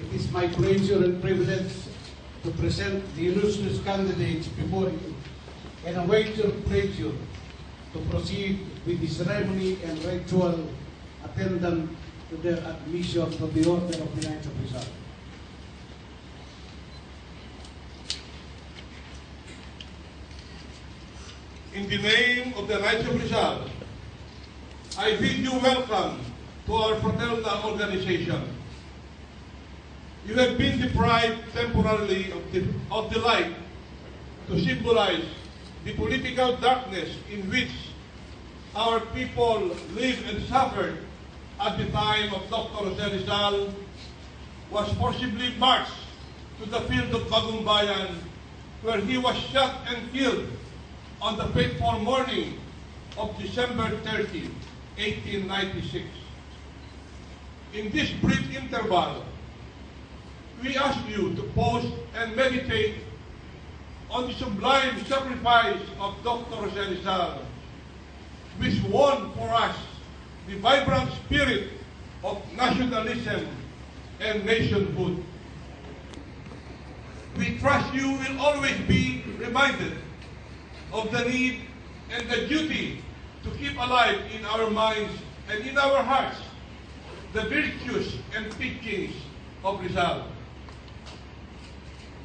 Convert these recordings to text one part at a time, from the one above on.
It is my pleasure and privilege to present the illustrious candidates before you and await your pleasure to proceed with the ceremony and ritual attendant to their admission to the Order of the Knights of Rizal. In the name of the Knights of Rizal, I bid you welcome to our fraternal organization. You have been deprived temporarily of the light to symbolize the political darkness in which our people lived and suffered at the time of Dr. Jose Rizal was forcibly marched to the field of Bagumbayan, where he was shot and killed on the fateful morning of December 30, 1896. In this brief interval, we ask you to pause and meditate on the sublime sacrifice of Dr. Jose Rizal, which won for us the vibrant spirit of nationalism and nationhood. We trust you will always be reminded of the need and the duty to keep alive in our minds and in our hearts the virtues and teachings of Rizal.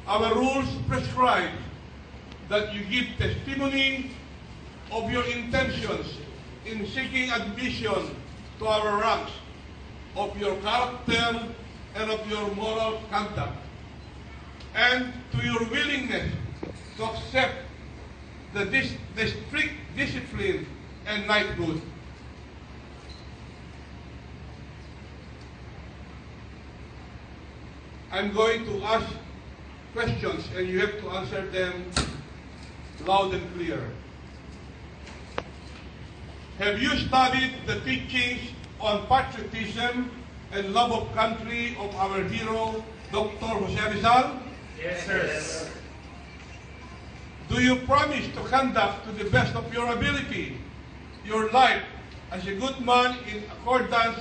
Our rules prescribe that you give testimony of your intentions in seeking admission to our ranks, of your character and of your moral conduct, and to your willingness to accept the strict discipline and knighthood. I'm going to ask questions and you have to answer them loud and clear. Have you studied the teachings on patriotism and love of country of our hero, Dr. Jose Rizal? Yes, sir. Do you promise to conduct to the best of your ability your life as a good man in accordance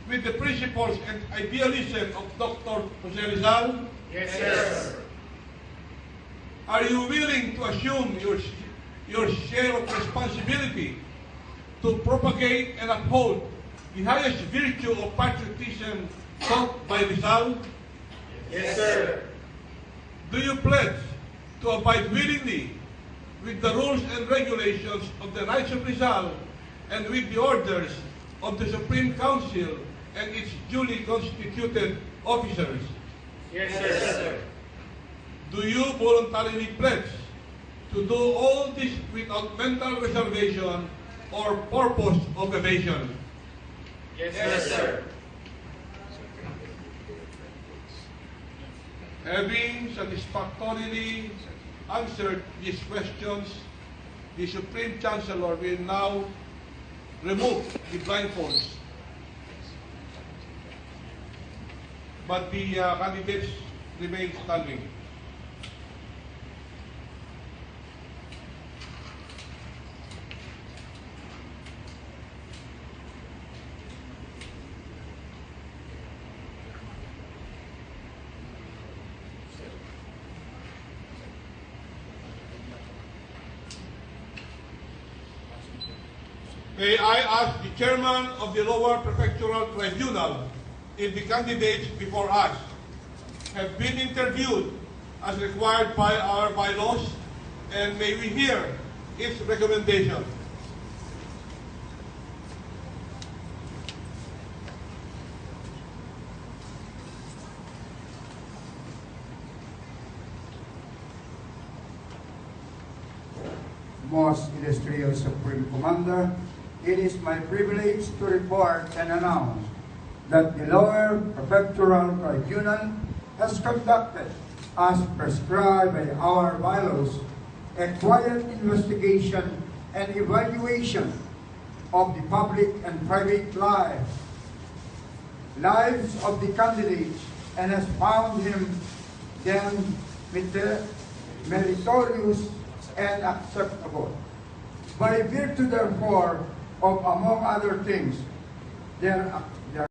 with the principles and idealism of Dr. Jose Rizal? Yes, sir. Are you willing to assume your share of responsibility to propagate and uphold the highest virtue of patriotism taught by Rizal? Yes, sir. Do you pledge to abide willingly with the rules and regulations of the Knights of Rizal and with the orders of the Supreme Council and its duly constituted officers? Yes, sir. Do you voluntarily pledge to do all this without mental reservation or purpose of evasion? Yes, sir. Having satisfactorily answered these questions, the Supreme Chancellor will now remove the blindfolds. But the candidates remain standing. May I ask the chairman of the lower prefectural tribunal if the candidates before us have been interviewed as required by our bylaws, and may we hear its recommendation. Most illustrious Supreme Commander, it is my privilege to report and announce that the lower prefectural tribunal has conducted, as prescribed by our bylaws, a quiet investigation and evaluation of the public and private lives of the candidates, and has found them meritorious and acceptable. By virtue, therefore, of, among other things, their